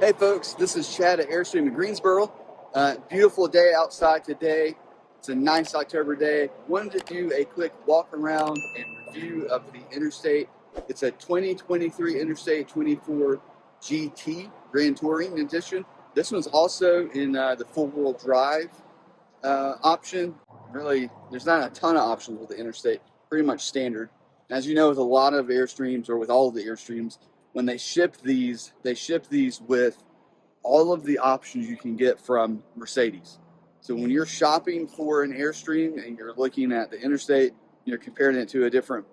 Hey folks, this is Chad at Airstream in Greensboro. Beautiful day outside today. It's a nice October day. Wanted to do a quick walk around and review of the Interstate. It's a 2023 Interstate 24 GT Grand Touring Edition. This one's also in the four-wheel drive option. Really, there's not a ton of options with the Interstate. Pretty much standard. As you know, with a lot of Airstreams, or with all of the Airstreams, when they ship these with all of the options you can get from Mercedes. So when you're shopping for an Airstream and you're looking at the Interstate, you're comparing it to a different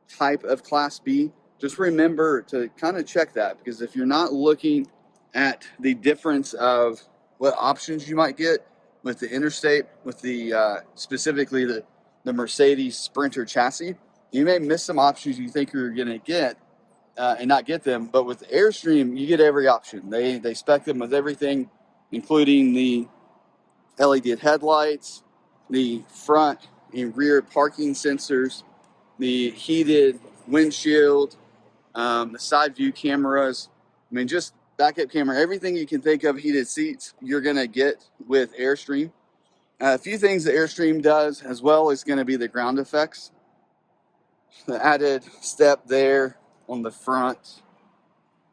type of Class B, just remember to kind of check that, because if you're not looking at the difference of what options you might get with the Interstate, with the specifically the Mercedes Sprinter chassis, you may miss some options you think you're going to get and not get them. But with Airstream, you get every option. They spec them with everything, including the LED headlights, the front and rear parking sensors, the heated windshield, the side view cameras. I mean, just backup camera, everything you can think of, heated seats, you're going to get with Airstream. A few things that Airstream does as well is going to be the ground effects. The added step there on the front,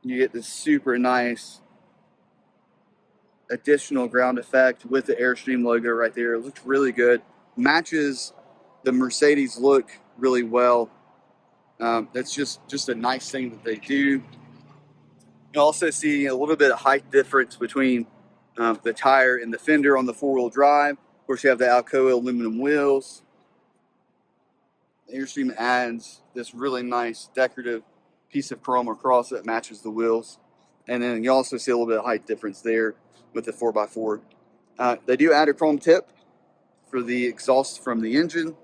you get this super nice additional ground effect with the Airstream logo right there. It looks really good, matches the Mercedes look really well. That's just a nice thing that they do. You also see a little bit of height difference between the tire and the fender on the four-wheel drive. Of course, you have the Alcoa aluminum wheels. Airstream adds this really nice decorative piece of chrome across that matches the wheels. And then you also see a little bit of height difference there with the 4x4. They do add a chrome tip for the exhaust from the engine.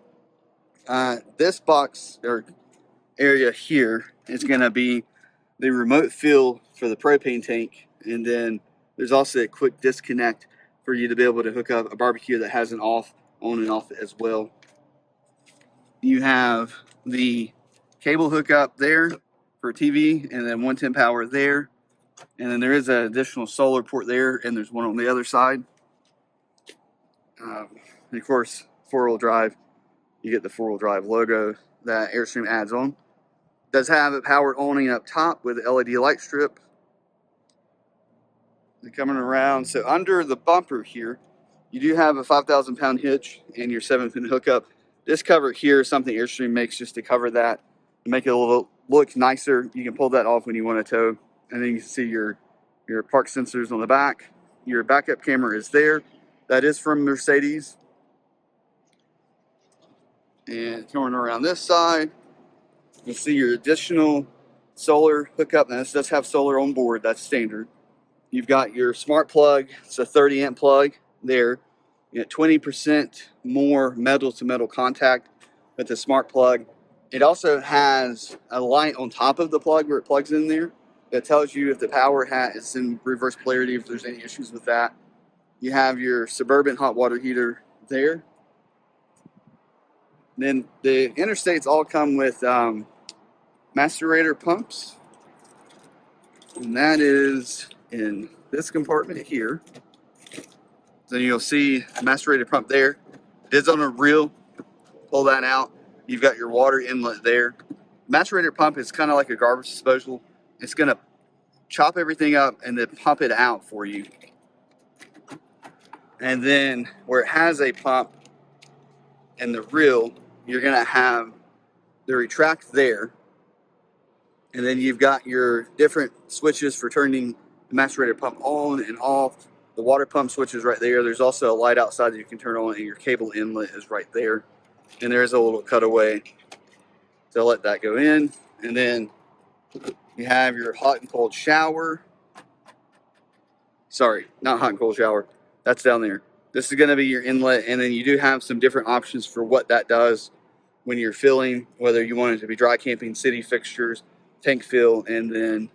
This box or area here is going to be the remote fill for the propane tank. And then there's also a quick disconnect for you to be able to hook up a barbecue that has an off, on and off as well. You have the cable hookup there for TV, and then 110 power there, and then there is an additional solar port there, and there's one on the other side. And of course, four-wheel drive, you get the four-wheel drive logo that Airstream adds on. It does have a power awning up top with an LED light strip. They're coming around, so under the bumper here, you do have a 5,000-pound hitch and your 7-pin hookup. This cover here is something Airstream makes just to cover that, to make it a little look nicer. You can pull that off when you want to tow, and then you can see your park sensors on the back. Your backup camera is there. That is from Mercedes. And coming around this side, you'll see your additional solar hookup. Now this does have solar on board, that's standard. You've got your smart plug. It's a 30-amp plug there. You get 20% more metal-to-metal contact with the smart plug. It also has a light on top of the plug where it plugs in there that tells you if the power hat is in reverse polarity, if there's any issues with that. You have your Suburban hot water heater there. Then the Interstates all come with macerator pumps, and that is in this compartment here. Then you'll see a macerator pump there. It is on a reel. Pull that out. You've got your water inlet there. Macerator pump is kind of like a garbage disposal. It's going to chop everything up and then pump it out for you. And then where it has a pump and the reel, you're going to have the retract there. And then you've got your different switches for turning the macerator pump on and off. The water pump switch is right there. There's also a light outside that you can turn on, and your cable inlet is right there. And there's a little cutaway to let that go in. And then you have your hot and cold shower. Sorry, not hot and cold shower. That's down there. This is going to be your inlet, and then you do have some different options for what that does when you're filling, whether you want it to be dry camping, city fixtures, tank fill, and then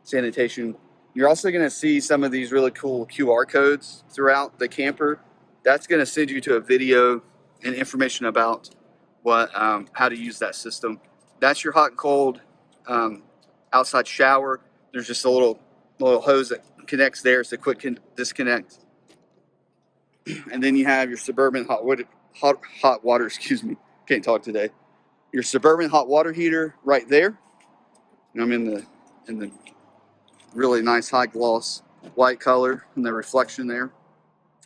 sanitation. You're also going to see some of these really cool QR codes throughout the camper. That's going to send you to a video and information about what how to use that system. That's your hot and cold outside shower. There's just a little little hose that connects there. It's a quick disconnect. And then you have your Suburban hot water, excuse me, can't talk today. Your Suburban hot water heater right there. And I'm in the really nice high gloss white color and the reflection there.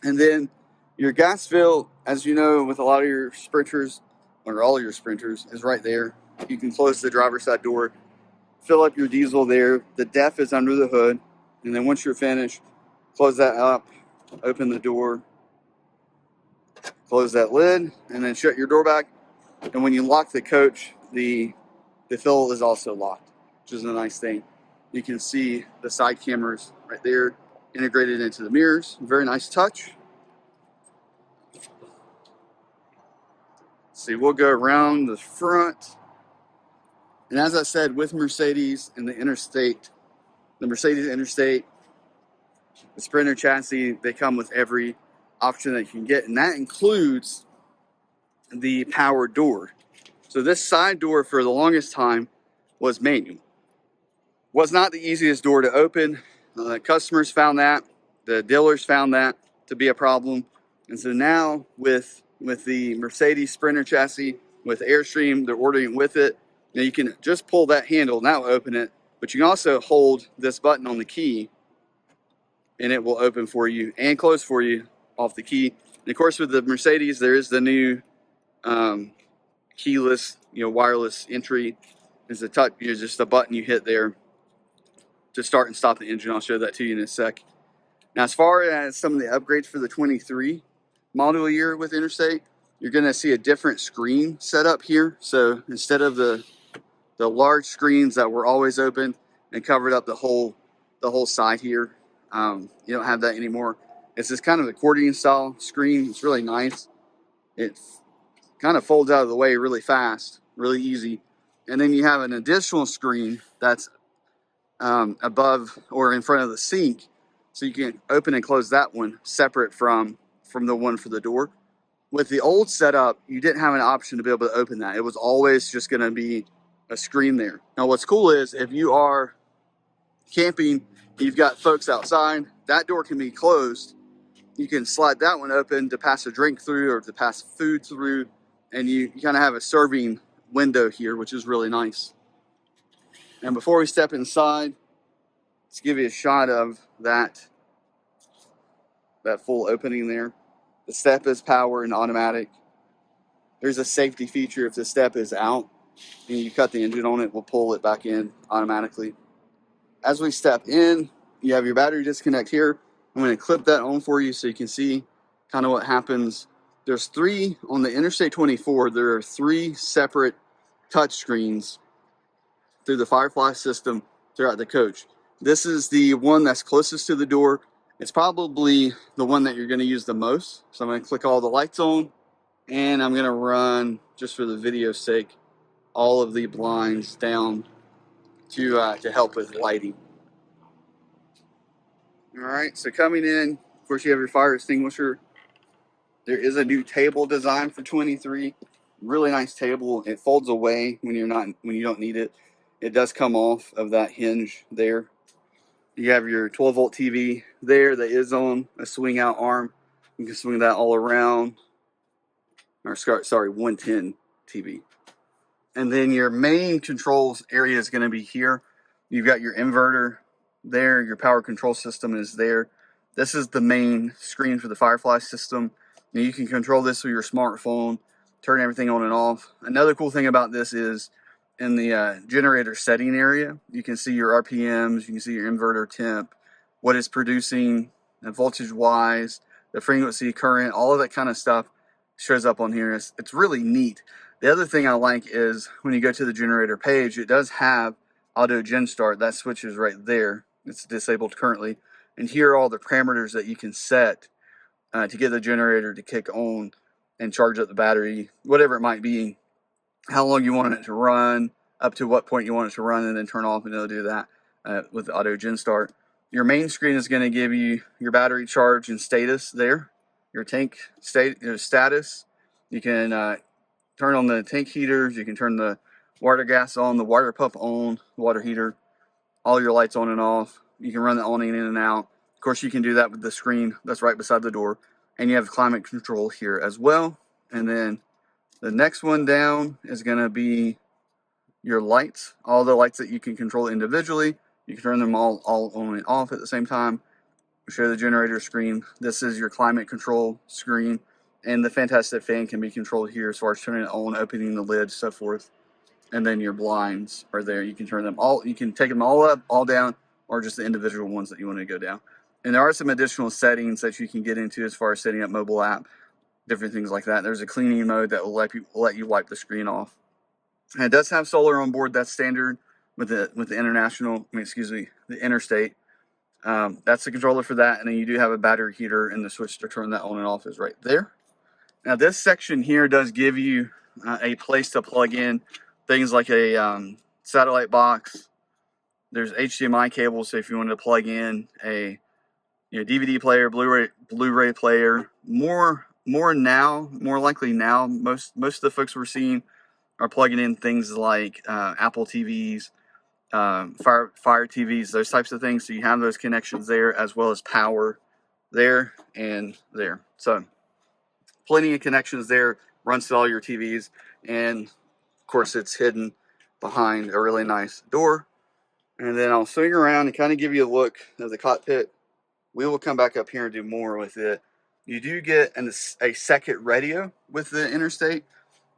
And then your gas fill, as you know, with a lot of your Sprinters, or all of your Sprinters, is right there. You can close the driver's side door, fill up your diesel there. The DEF is under the hood. And then once you're finished, close that up, open the door, close that lid, and then shut your door back. And when you lock the coach, the fill is also locked, which is a nice thing. You can see the side cameras right there integrated into the mirrors. Very nice touch. See, we'll go around the front. And as I said, with Mercedes and the Interstate, the Mercedes Interstate, the Sprinter chassis, they come with every option that you can get. And that includes the power door. So this side door for the longest time was manual. Was not the easiest door to open. Customers found that. The dealers found that to be a problem. And so now with the Mercedes Sprinter chassis, with Airstream, they're ordering with it. Now you can just pull that handle and that will open it. But you can also hold this button on the key and it will open for you and close for you off the key. And of course with the Mercedes, there is the new keyless, wireless entry. Is a touch, just a button you hit there to start and stop the engine. I'll show that to you in a sec. Now, as far as some of the upgrades for the 23 model year with Interstate, you're going to see a different screen set up here. So instead of the large screens that were always open and covered up the whole side here, you don't have that anymore. It's this kind of accordion style screen. It's really nice. It kind of folds out of the way really fast, really easy. And then you have an additional screen that's above or in front of the sink, so you can open and close that one separate from the one for the door. With the old setup, you didn't have an option to be able to open that. It was always just going to be a screen there. Now what's cool is if you are camping, you've got folks outside, that door can be closed. You can slide that one open to pass a drink through or to pass food through, and you kind of have a serving window here, which is really nice. And before we step inside, let's give you a shot of that full opening there. The step is power and automatic. There's a safety feature. If the step is out and you cut the engine on it, we'll pull it back in automatically. As we step in, you have your battery disconnect here. I'm going to clip that on for you so you can see kind of what happens. There's three on the Interstate 24. There are three separate touch screens through the Firefly system throughout the coach. This is the one that's closest to the door. It's probably the one that you're going to use the most. So I'm going to click all the lights on, and I'm going to run, just for the video's sake, all of the blinds down to help with lighting. All right, so coming in, of course you have your fire extinguisher. There is a new table design for 23. Really nice table. It folds away when you don't need it. It does come off of that hinge there. You have your 12-volt TV there that is on a swing out arm. You can swing that all around. Or sorry, 110 TV. And then your main controls area is going to be here. You've got your inverter there. Your power control system is there. This is the main screen for the Firefly system. Now you can control this with your smartphone, turn everything on and off. Another cool thing about this is in the generator setting area, you can see your RPMs, you can see your inverter temp, what it's producing, voltage wise, the frequency, current, all of that kind of stuff shows up on here. It's really neat. The other thing I like is when you go to the generator page, it does have auto gen start. That switch is right there. It's disabled currently. And here are all the parameters that you can set to get the generator to kick on and charge up the battery, whatever it might be, how long you want it to run, up to what point you want it to run, and then turn off, and it'll do that with the auto gen start. Your main screen is going to give you your battery charge and status there, your tank status. You can turn on the tank heaters, you can turn the water gas on, the water pump on, water heater, all your lights on and off. You can run the awning in and out. Of course, you can do that with the screen that's right beside the door. And you have climate control here as well. And then the next one down is going to be your lights. All the lights that you can control individually. You can turn them all on and off at the same time. Show the generator screen. This is your climate control screen. And the fantastic fan can be controlled here as far as turning it on, opening the lid, so forth. And then your blinds are there. You can turn them all, you can take them all up, all down, or just the individual ones that you want to go down. And there are some additional settings that you can get into as far as setting up mobile app, different things like that. There's a cleaning mode that will let you wipe the screen off. And it does have solar on board. That's standard with the the Interstate. That's the controller for that. And then you do have a battery heater, and the switch to turn that on and off is right there. Now this section here does give you a place to plug in things like a satellite box. There's HDMI cables, so if you want to plug in a DVD player, Blu-ray player, more likely now, most of the folks we're seeing are plugging in things like Apple TVs, Fire TVs, those types of things. So you have those connections there, as well as power there and there. So plenty of connections there, runs to all your TVs, and of course it's hidden behind a really nice door. And then I'll swing around and kind of give you a look of the cockpit. We will come back up here and do more with it. You do get a second radio with the Interstate.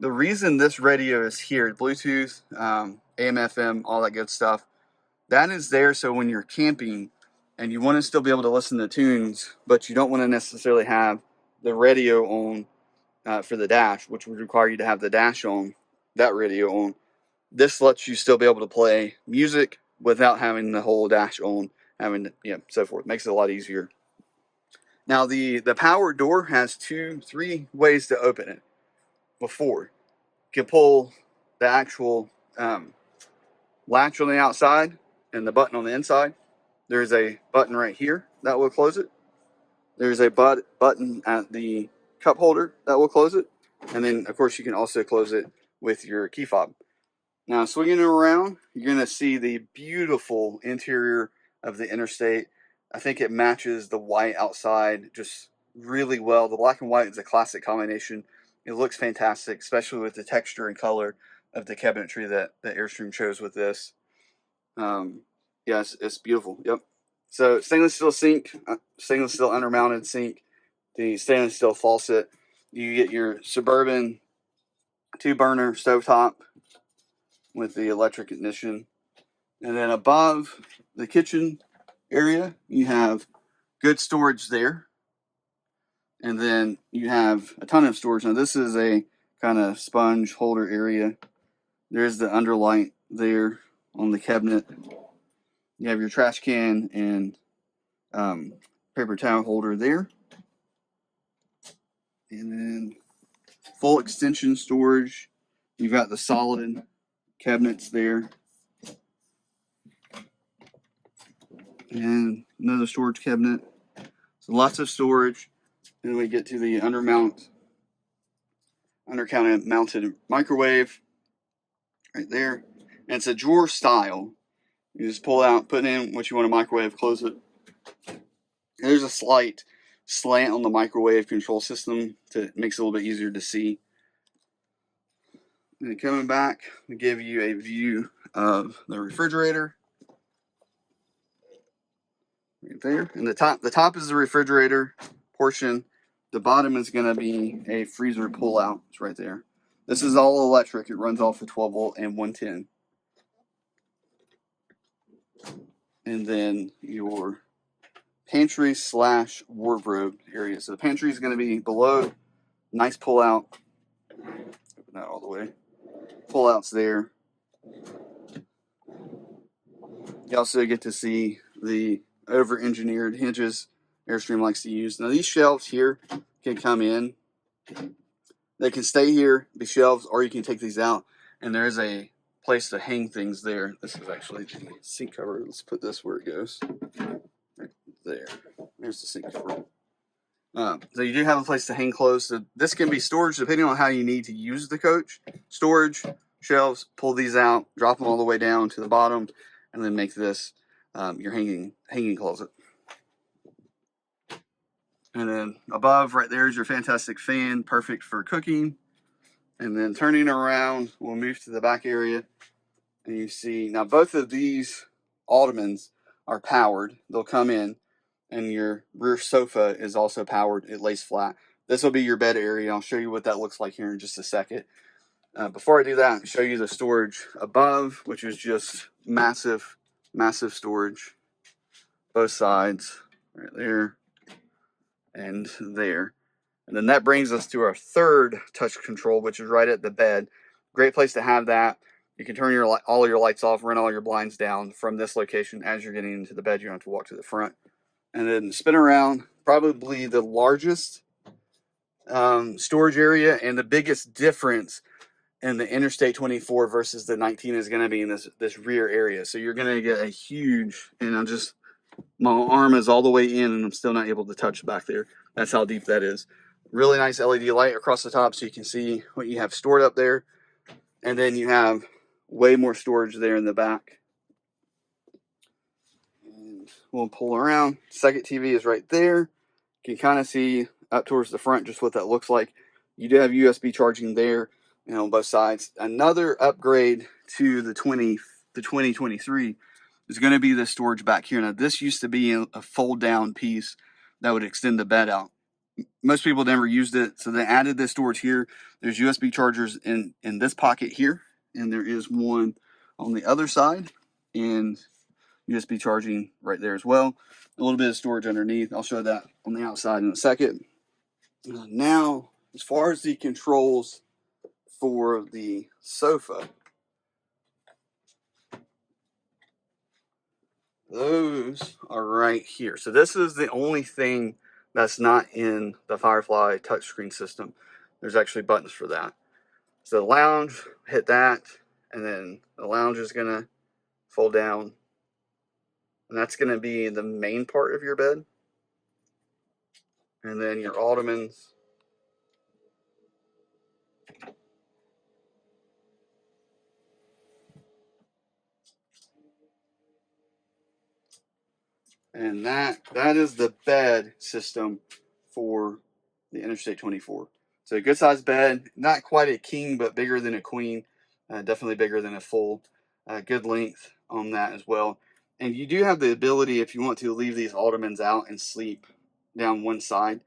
The reason this radio is here, Bluetooth, AM, FM, all that good stuff, that is there so when you're camping and you want to still be able to listen to tunes, but you don't want to necessarily have the radio on for the dash, which would require you to have the dash on, that radio on. This lets you still be able to play music without having the whole dash on, so forth. Makes it a lot easier. Now the power door has three ways to open it. Before, you can pull the actual latch on the outside and the button on the inside. There's a button right here that will close it. There's a button at the cup holder that will close it. And then, of course, you can also close it with your key fob. Now, swinging it around, you're going to see the beautiful interior of the Interstate. I think it matches the white outside just really well. The black and white is a classic combination. It looks fantastic, especially with the texture and color of the cabinetry that Airstream chose with this. Yes, it's beautiful. Yep. So stainless steel sink, stainless steel undermounted sink, the stainless steel faucet. You get your Suburban 2-burner stovetop with the electric ignition. And then above the kitchen area, you have good storage there. And then you have a ton of storage. Now this is a kind of sponge holder area. There's the underlight there on the cabinet. You have your trash can and paper towel holder there. And then full extension storage. You've got the solid cabinets there. And another storage cabinet. So lots of storage. And then we get to the undercounted mounted microwave right there. And it's a drawer style. You just pull out, put in what you want to microwave, close it. And there's a slight slant on the microwave control system to makes it a little bit easier to see. And coming back, we give you a view of the refrigerator. Right there. And the top is the refrigerator portion. The bottom is going to be a freezer pull-out. It's right there. This is all electric. It runs off of 12 volt and 110. And then your pantry / wardrobe area. So the pantry is going to be below. Nice pull-out. Open that all the way. Pull-outs there. You also get to see the over-engineered hinges Airstream likes to use. Now these shelves here can come in. They can stay here, be shelves, or you can take these out. And there's a place to hang things there. This is actually the sink cover. Let's put this where it goes. Right there. There's the sink cover. So you do have a place to hang clothes. So this can be storage depending on how you need to use the coach. Storage, shelves, pull these out, drop them all the way down to the bottom, and then make this your hanging closet. And then above right there is your fantastic fan, perfect for cooking. And then turning around, we'll move to the back area. And you see, now both of these ottomans are powered. They'll come in, and your rear sofa is also powered. It lays flat. This will be your bed area. I'll show you what that looks like here in just a second. Before I do that, I'll show you the storage above, which is just massive, massive storage. Both sides, right there and there. And then that brings us to our third touch control, which is right at the bed. Great place to have that. You can turn all your lights off, run all your blinds down from this location. As you're getting into the bed, you don't have to walk to the front. And then spin around, probably the largest storage area, and the biggest difference in the Interstate 24 versus the 19 is going to be in this rear area. So you're going to get a huge, and my arm is all the way in and I'm still not able to touch back there. That's how deep that is. Really nice LED light across the top so you can see what you have stored up there. And then you have way more storage there in the back. And we'll pull around. Second TV is right there. You can kind of see up towards the front just what that looks like. You do have USB charging there, on both sides. Another upgrade to the 2023 is going to be the storage back here. Now, this used to be a fold-down piece that would extend the bed out. Most people never used it, so they added this storage here. There's USB chargers in this pocket here, and there is one on the other side, and USB charging right there as well. A little bit of storage underneath. I'll show that on the outside in a second. Now, as far as the controls for the sofa, those are right here. So this is the only thing that's not in the Firefly touchscreen system. There's actually buttons for that. So the lounge, hit that, and then the lounge is going to fold down. And that's going to be the main part of your bed. And then your ottomans. And that is the bed system for the Interstate 24. So a good sized bed, not quite a king, but bigger than a queen. Definitely bigger than a full. Good length on that as well. And you do have the ability, if you want to, leave these ottomans out and sleep down one side.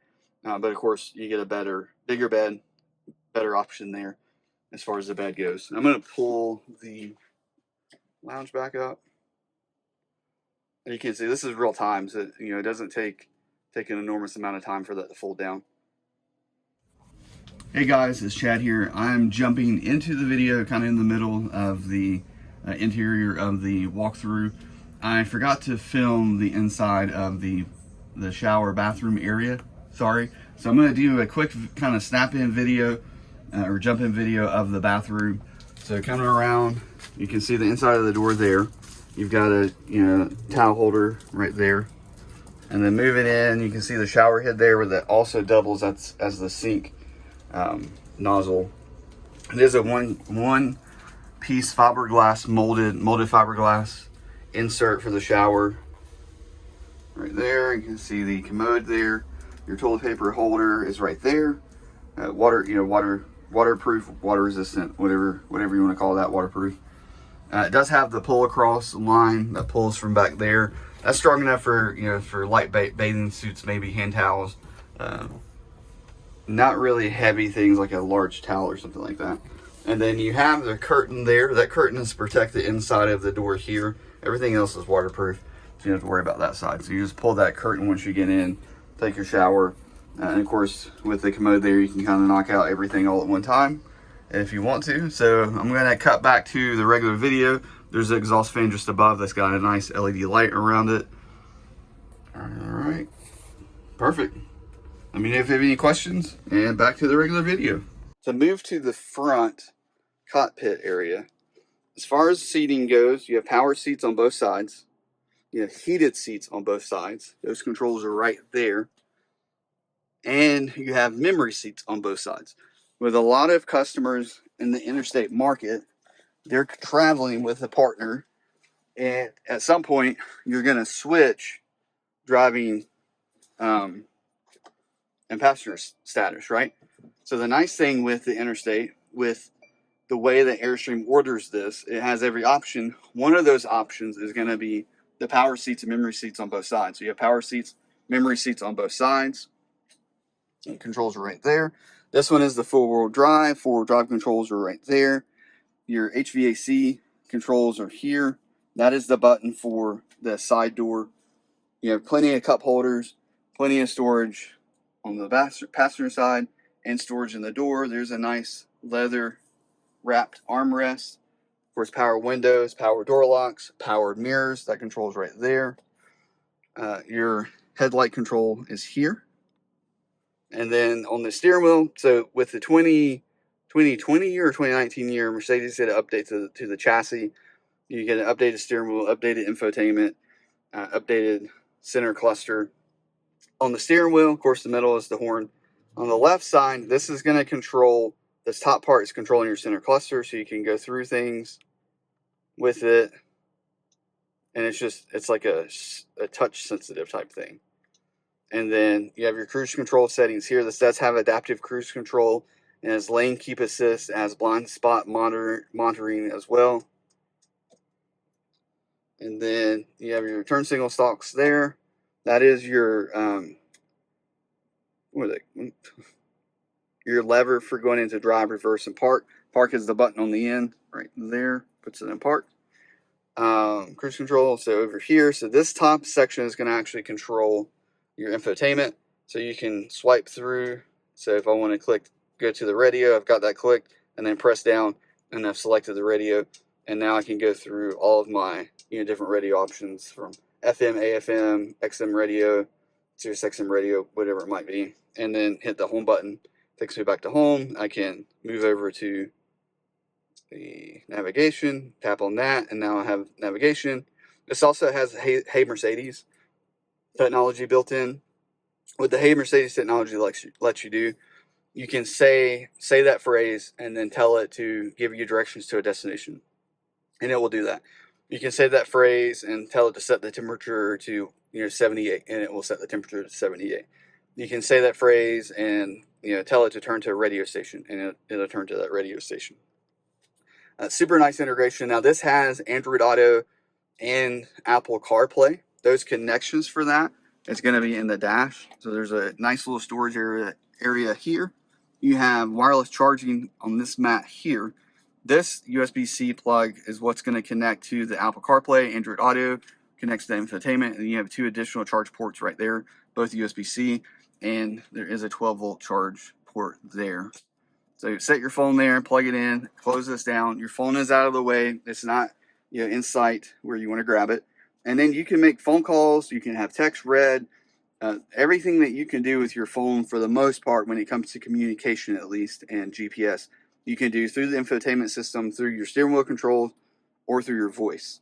But of course, you get a bigger bed, better option there as far as the bed goes. I'm going to pull the lounge back up. And you can see this is real time, so it doesn't take an enormous amount of time for that to fold down. Hey guys, it's Chad here. I'm jumping into the video kind of in the middle of the interior of the walkthrough. I forgot to film the inside of the shower bathroom area. Sorry. So I'm going to do a quick kind of snap-in video or jump-in video of the bathroom. So coming around, you can see the inside of the door there. You've got a towel holder right there. And then moving in, you can see the shower head there, where that also doubles as the sink nozzle. It is a one piece fiberglass molded fiberglass insert for the shower. Right there, you can see the commode there. Your toilet paper holder is right there. Waterproof, water resistant, whatever you want to call that, waterproof. It does have the pull across line that pulls from back there. That's strong enough for light bathing suits, maybe hand towels. Not really heavy things like a large towel or something like that. And then you have the curtain there. That curtain is to protect the inside of the door here. Everything else is waterproof, so you don't have to worry about that side. So you just pull that curtain once you get in, take your shower. And of course, with the commode there, you can kind of knock out everything all at one time if you want to. So I'm going to cut back to the regular video. There's an exhaust fan just above that's got a nice LED light around it. All right, perfect. Let me know if you have any questions, and back to the regular video. To move to the front cockpit area, as far as seating goes, you have power seats on both sides. You have heated seats on both sides. Those controls are right there. And you have memory seats on both sides. With a lot of customers in the interstate market, they're traveling with a partner, And at some point, you're going to switch driving and passenger status, right? So the nice thing with the Interstate, with the way that Airstream orders this, it has every option. One of those options is going to be the power seats and memory seats on both sides. So you have power seats, memory seats on both sides. And controls are right there. This one is the four-wheel drive. Four-wheel drive controls are right there. Your HVAC controls are here. That is the button for the side door. You have plenty of cup holders, plenty of storage on the passenger side, and storage in the door. There's a nice leather wrapped armrest. Of course, power windows, power door locks, powered mirrors. That controls right there. Your headlight control is here. And then on the steering wheel, so with the 2020 year or 2019 year, Mercedes did an update to the chassis. You get an updated steering wheel, updated infotainment, updated center cluster. On the steering wheel, of course, the middle is the horn. On the left side, this is going to control, this top part is controlling your center cluster, so you can go through things with it. And it's like a touch sensitive type thing. And then you have your cruise control settings here. This does have adaptive cruise control, and has lane keep assist, as blind spot monitoring as well. And then you have your turn signal stalks there. That is your your lever for going into drive, reverse, and park. Park is the button on the end right there, puts it in park. Cruise control, so over here. So this top section is going to actually control your infotainment. So you can swipe through. So if I want to go to the radio, I've got that clicked, and then press down, and I've selected the radio. And now I can go through all of my different radio options, from FM, AFM, XM radio, Sirius XM radio, whatever it might be. And then hit the home button. Takes me back to home. I can move over to the navigation, tap on that, and now I have navigation. This also has Hey Mercedes technology built in. What the Hey Mercedes technology lets you do, you can say that phrase and then tell it to give you directions to a destination, and it will do that. You can say that phrase and tell it to set the temperature to 78, and it will set the temperature to 78. You can say that phrase and tell it to turn to a radio station, and it'll turn to that radio station. Super nice integration. Now this has Android Auto and Apple CarPlay. Those connections for that is going to be in the dash. So there's a nice little storage area here. You have wireless charging on this mat here. This USB-C plug is what's going to connect to the Apple CarPlay, Android Auto, connects to the infotainment, and you have two additional charge ports right there, both USB-C, and there is a 12-volt charge port there. So set your phone there, plug it in, close this down. Your phone is out of the way. It's not in sight where you want to grab it. And then you can make phone calls. You can have text read. Everything that you can do with your phone, for the most part, when it comes to communication at least, and GPS, you can do through the infotainment system, through your steering wheel control, or through your voice.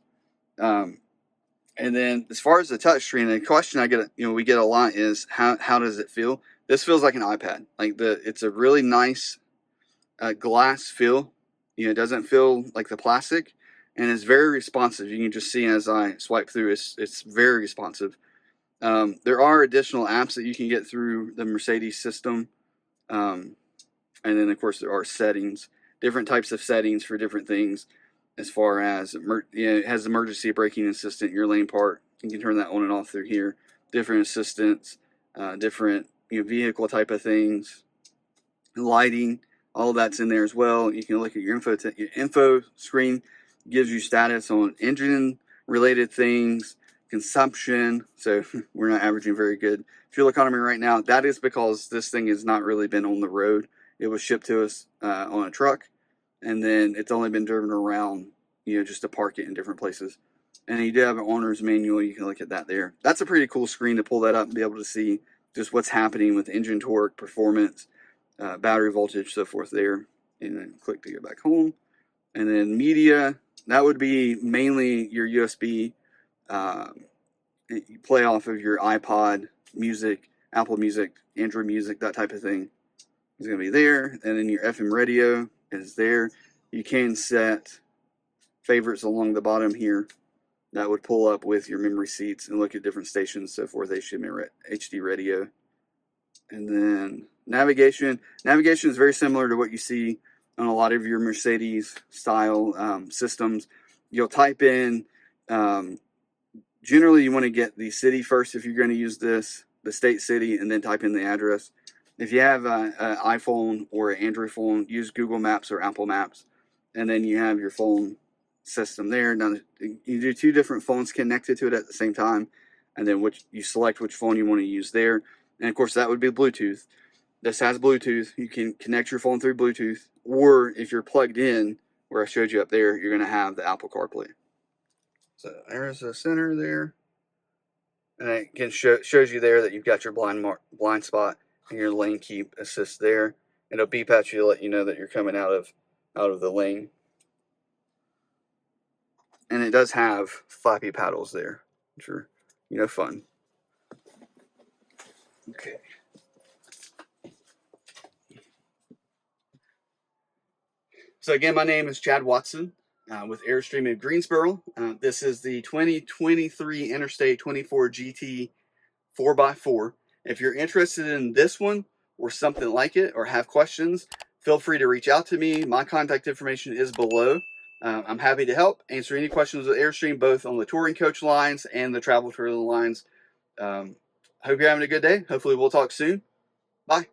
And then as far as the touchscreen, the question we get a lot is how does it feel? This feels like an iPad. It's a really nice glass feel. It doesn't feel like the plastic, and it's very responsive. You can just see as I swipe through, it's very responsive. There are additional apps that you can get through the Mercedes system, and then of course there are settings, different types of settings for different things. As far as it has emergency braking assistant, your lane part, you can turn that on and off through here. Different assistants, different vehicle type of things, lighting. All that's in there as well. You can look at your info screen. Gives you status on engine related things, consumption. So we're not averaging very good fuel economy right now. That is because this thing has not really been on the road. It was shipped to us on a truck, and then it's only been driven around, just to park it in different places. And you do have an owner's manual. You can look at that there. That's a pretty cool screen to pull that up and be able to see just what's happening with engine torque, performance, battery voltage, so forth there. And then click to get back home. And then media, that would be mainly your USB. You play off of your iPod, music, Apple Music, Android Music, that type of thing is going to be there. And then your FM radio is there. You can set favorites along the bottom here. that would pull up with your memory seats and look at different stations, so forth, HD radio. And then navigation. Navigation is very similar to what you see on a lot of your Mercedes style systems. You'll type in, generally you want to get the city first if you're going to use this, the state, city, and then type in the address. If you have an iPhone or an Android phone, use Google Maps or Apple Maps, and then you have your phone system there. Now you do 2 different phones connected to it at the same time, and then you select which phone you want to use there. And of course that would be Bluetooth. This has Bluetooth. You can connect your phone through Bluetooth, or if you're plugged in, where I showed you up there, you're going to have the Apple CarPlay. So there's the center there, and it again shows you there that you've got your blind spot and your lane keep assist there. It'll beep at you to let you know that you're coming out of the lane. And it does have flappy paddles there, which are, fun. Okay. So again, my name is Chad Watson with Airstream in Greensboro. This is the 2023 Interstate 24 GT 4x4. If you're interested in this one or something like it, or have questions, feel free to reach out to me. My contact information is below. I'm happy to help answer any questions with Airstream, both on the touring coach lines and the travel trailer lines. Hope you're having a good day. Hopefully we'll talk soon. Bye.